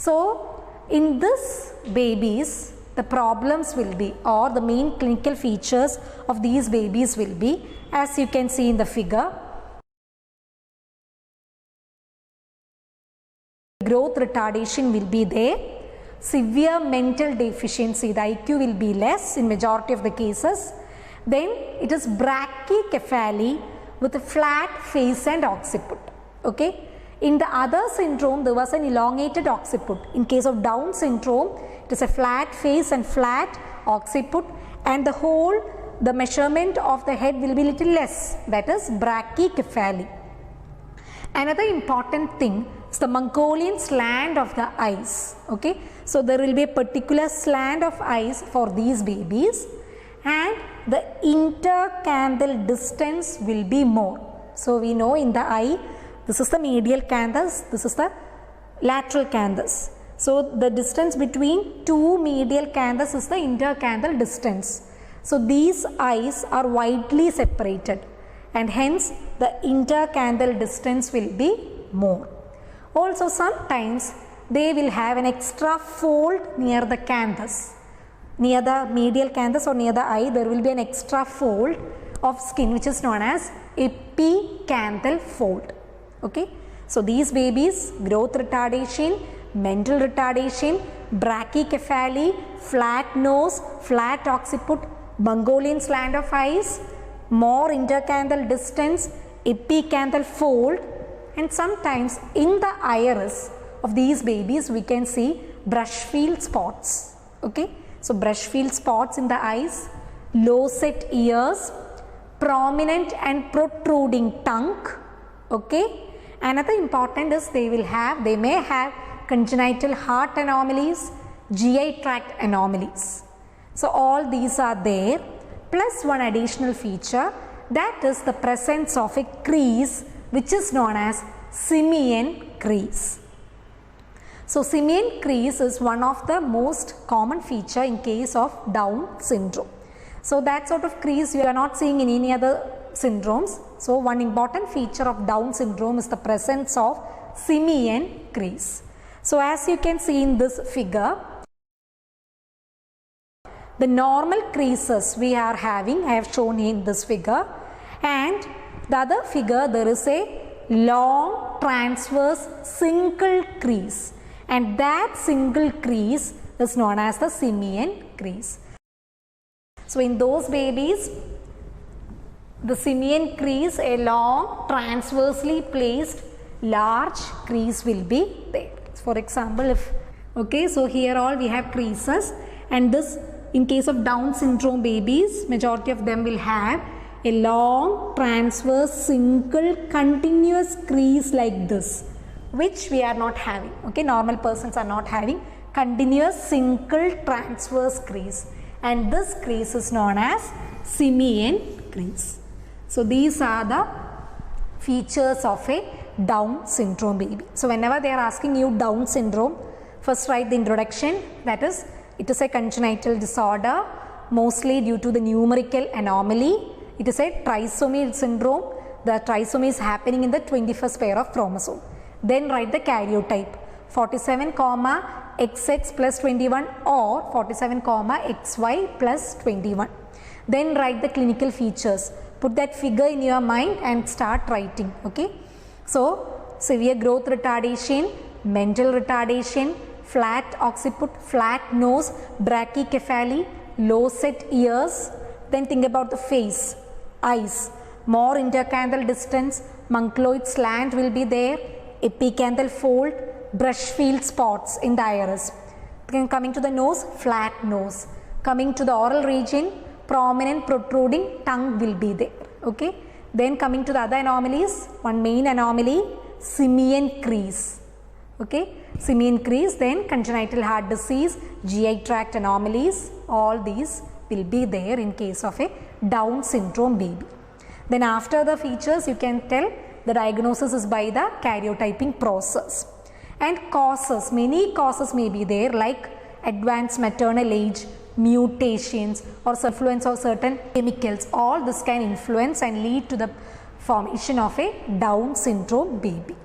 So in this babies, the problems will be, or the main clinical features of these babies will be, as you can see in the figure, growth retardation will be there, severe mental deficiency, the IQ will be less in majority of the cases. Then it is brachycephaly with a flat face and occiput. Okay. In the other syndrome, there was an elongated occiput. In case of Down syndrome, it is a flat face and flat occiput, and the measurement of the head will be little less, that is brachycephaly. Another important thing is the Mongolian slant of the eyes. Okay, so there will be a particular slant of eyes for these babies, and the intercanthal distance will be more. So we know in the eye, this is the medial canthus, this is the lateral canthus. So the distance between two medial canthus is the intercanthal distance. So these eyes are widely separated, and hence the intercanthal distance will be more. Also sometimes they will have an extra fold near the canthus. Near the medial canthus or near the eye, there will be an extra fold of skin which is known as epicanthal fold. Okay, so these babies, growth retardation, mental retardation, brachycephaly, flat nose, flat occiput, Mongolian slant of eyes, more intercanthal distance, epicanthal fold, and sometimes in the iris of these babies we can see brush field spots. Okay, so brush field spots in the eyes, low set ears, prominent and protruding tongue. Okay, another important is they may have congenital heart anomalies, GI tract anomalies. So all these are there, plus one additional feature, that is the presence of a crease which is known as simian crease. So simian crease is one of the most common feature in case of Down syndrome. So that sort of crease you are not seeing in any other syndromes. So one important feature of Down syndrome is the presence of simian crease. So as you can see in this figure, the normal creases we are having, I have shown in this figure, and the other figure there is a long transverse single crease, and that single crease is known as the simian crease. So in those babies, the simian crease, a long transversely placed large crease will be there. For example, so here all we have creases, and this in case of Down syndrome babies, majority of them will have a long transverse single continuous crease like this, which we are not having. Okay, normal persons are not having continuous single transverse crease, and this crease is known as simian crease. So these are the features of a Down syndrome baby. So whenever they are asking you Down syndrome, first write the introduction, that is, it is a congenital disorder mostly due to the numerical anomaly. It is a trisomy syndrome. The trisomy is happening in the 21st pair of chromosome. Then write the karyotype, 47, XX plus 21 or 47, XY plus 21. Then write the clinical features. Put that figure in your mind and start writing. Okay. So severe growth retardation, mental retardation, flat occiput, flat nose, brachycephaly, low set ears. Then think about the face, eyes, more intercanthal distance, moncloid slant will be there, epicanthal fold, brush field spots in the iris. Then coming to the nose, flat nose. Coming to the oral region, prominent protruding tongue will be there. Okay. Then coming to the other anomalies, one main anomaly, simian crease. Okay, simian crease, then congenital heart disease, GI tract anomalies, all these will be there in case of a Down syndrome baby. Then after the features, you can tell the diagnosis is by the karyotyping process. And causes, many causes may be there, like advanced maternal age, mutations, or influence of certain chemicals. All this can influence and lead to the formation of a Down syndrome baby.